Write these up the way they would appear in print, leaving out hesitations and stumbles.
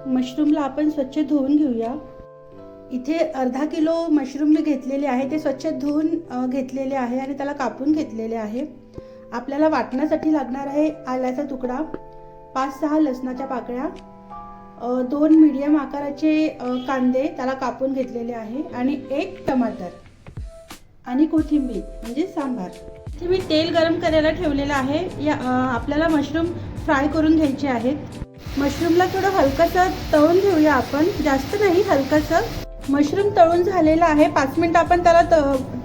मशरूमला आपण स्वच्छ धुवून घेऊया। इथे अर्धा किलो मशरूम मी घेतलेले आहे, ते स्वच्छ धुवून घेतलेले आहे आणि त्याला कापून घेतलेले आहे। आपल्याला वाटण्यासाठी लागणार आहे आल्याचा तुकडा, 5-6 लसणाच्या पाकळ्या, 2 मीडियम आकाराचे कांदे त्याला कापून घेतलेले आहे आणि 1 टमाटर आणि कोथिंबीर म्हणजे सांबार। इथे मी तेल गरम करायला ठेवलेलं आहे। आपल्याला मशरूम फ्राय करून घ्यायचे आहेत। मशरूमला थोडं हलकंसं तळून घेऊया आपण, जास्त नाही, हलकंसं। मशरूम तळून झालेलं आहे, 5 मिनिट आपण त्याला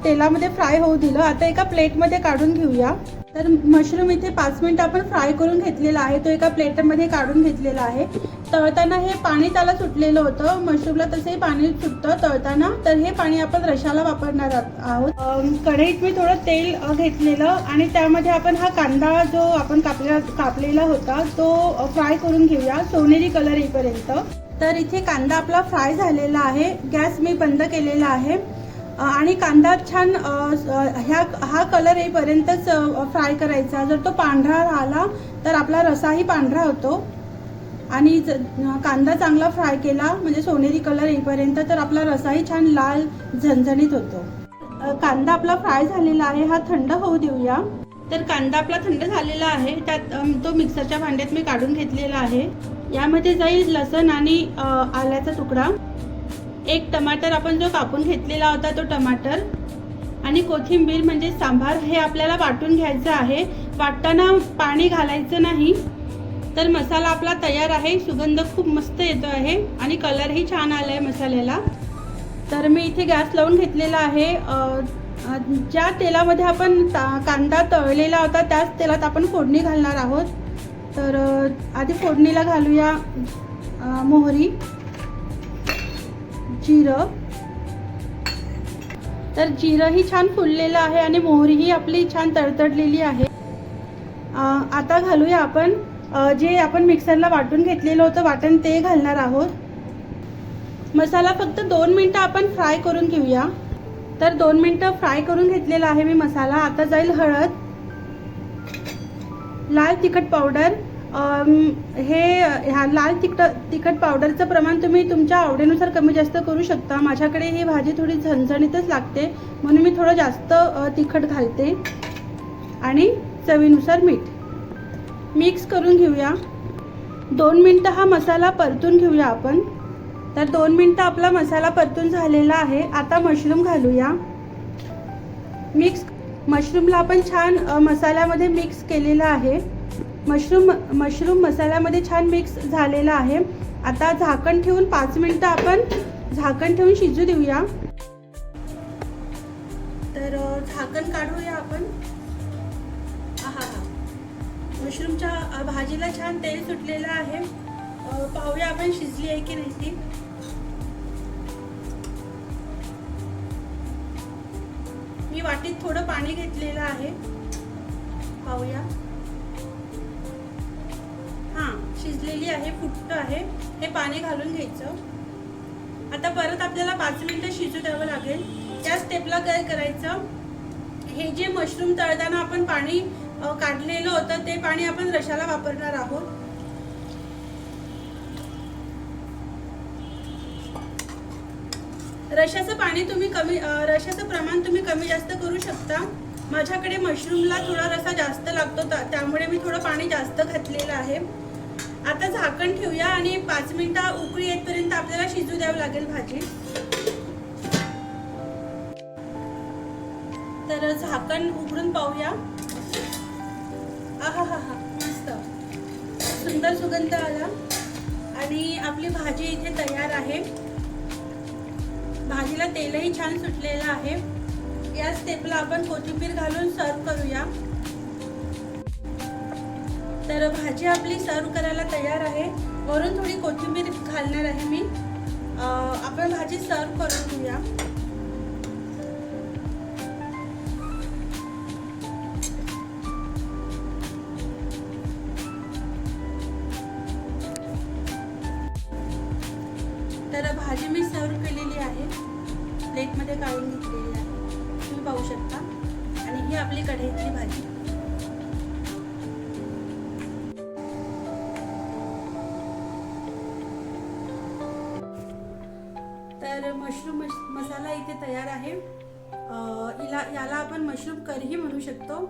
तेलामध्ये फ्राय होऊ दिलं। आता एका प्लेटमध्ये काढून घेऊया। तर मशरूम इथे 5 मिनिट आपण फ्राय करून घेतलेला आहे, तो एका प्लेटमध्ये काढून घेतलेला आहे। तळताना हे पाणी त्याला सुटलेलं होतं, मशरूमला तसंही पाणी सुटतं तळताना, तर हे पाणी आपण रशाला वापरणार आहोत। कढईत मी थोडं तेल घेतलेलं आणि त्यामध्ये आपण हा कांदा जो आपण कापलेला होता तो फ्राय करून घेऊया सोनेरी कलर येईपर्यंत। तर इथे कांदा आपला फ्राय झालेला आहे, गॅस मी बंद केलेला आहे आणि कांदा छान हा कलर येईपर्यंतच फ्राय करायचा। जर तो पांढरा राहिला तर आपला रसाही पांढरा होतो आणि कांदा चांगला फ्राय केला म्हणजे सोनेरी कलर येईपर्यंत तर आपला रसाही छान लाल झणझणीत होतो। कांदा आपला फ्राय झालेला आहे, हा थंड होऊ देऊया। तर कांदा आपला थंड झालेला आहे, त्यात तो मिक्सरच्या भांड्यात मी काढून घेतलेला आहे। यामध्ये जाईल लसूण आणि आल्याचा तुकडा, 1 टमाटर आपण जो कापून घेतलेला होता तो टमाटर आणि कोथिंबीर म्हणजे सांबार। हे आपल्याला वाटून घ्यायचं आहे, वाटताना पाणी घालायचं नाही। तर मसाला आपला तयार आहे, सुगंध खूप मस्त येतो आहे आणि कलरही छान आला आहे मसाल्याला। तर मी इथे गॅस लावून घेतलेला आहे। ज्या तेलामध्ये आपण कांदा तळलेला होता त्याच तेलात आपण फोडणी घालणार आहोत। तर आधी फोडणीला घालूया मोहरी, जिरं। तर जिरंही छान फुललेलं आहे आणि मोहरीही आपली छान तडतडलेली आहे। आता घालूया आपण जे आपण मिक्सरला वाटून घेतलेलं होतं वाटण, ते घालणार आहोत। मसाला फक्त 2 मिनिटं आपण फ्राय करून घेऊया। तर 2 मिनिटं फ्राय करून घेतलेला आहे मी मसाला। आता जाईल हळद, लाल तिखट पावडर। ह्या लाल तिखट पावडरचं प्रमाण तुम्ही तुमच्या आवडीनुसार कमी जास्त करू शकता। माझ्याकडे ही भाजी थोडी झणझणीतच लागते म्हणून मी थोडं जास्त तिखट घालते आणि चवीनुसार मीठ। मिक्स करून घेऊया। 2 मिनिटं हा मसाला परतून घेऊया आपण। तर 2 मिनिटं आपला मसाला परतून झालेला आहे। आता मशरूम घालूया। मशरूमला आपण छान मसाल्यामध्ये मिक्स केलेला आहे। मशरूम मसाल्यामध्ये छान मिक्स झालेला आहे। आता झाकण ठेवून 5 मिनिटं आपण झाकण ठेवून शिजू देऊया। तर झाकण काढूया आपण। मशरूमच्या भाजीला छान तेल सुटलेलं आहे, पाहूया आपण शिजली आहे की नाही ती। मी वाटीत थोडं पाणी घेतलेलं आहे, पाहूया। शिजलेली आहे, फुटतं आहे, हे पाणी घालून घ्यायचं। आता परत आपल्याला 5 मिनिटं शिजू द्यावं लागेल। त्या स्टेपला काय करायचं, हे जे मशरूम तळताना आपण पाणी काढलेलं होतं ते पाणी आपण रशाला वापरणार आहोत। रशाचं प्रमाण तुम्ही कमी जास्त करू शकता। माझ्याकडे मशरूमला थोडा रसा जास्त लागतो त्यामुळे मी थोडं पाणी जास्त घातलेलं आहे। आता झाकण ठेवूया आणि 5 मिनिटं उकळी येईपर्यंत आपल्याला शिजू द्यावं लागेल भाजी। तर झाकण उघडून पाहूया। मस्त सुंदर सुगंध आला आणि आपली भाजी इथे तयार आहे। भाजीला तेलही छान सुटलेलं आहे। या स्टेपला आपण कोथिंबीर घालून सर्व करूया। तर भाजी आपली सर्व करायला तयार आहे। वरून थोडी कोथिंबीर घालणार आहे मी। आपण भाजी सर्व करून घेऊया। तर भाजी मी सर्व केलेली आहे, प्लेटमध्ये काढून घेतलेली आहे, तुम्ही पाहू शकता। आणि ही आपली कढईतली भाजी। तर मशरूम मसाला इथे तयार आहे. याला आपण मशरूम करीही म्हणू शकतो.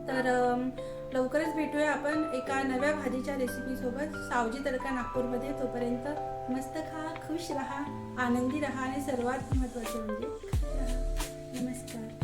तर लवकरच भेटूया आपण एका नव्या भाजीच्या रेसिपीसोबत सावजी तडका नागपूरमध्ये. तोपर्यंत मस्त खा, खुश राहा, आनंदी राहा आणि सर्वात महत्त्वाचं म्हणजे खुश राहा. नमस्कार.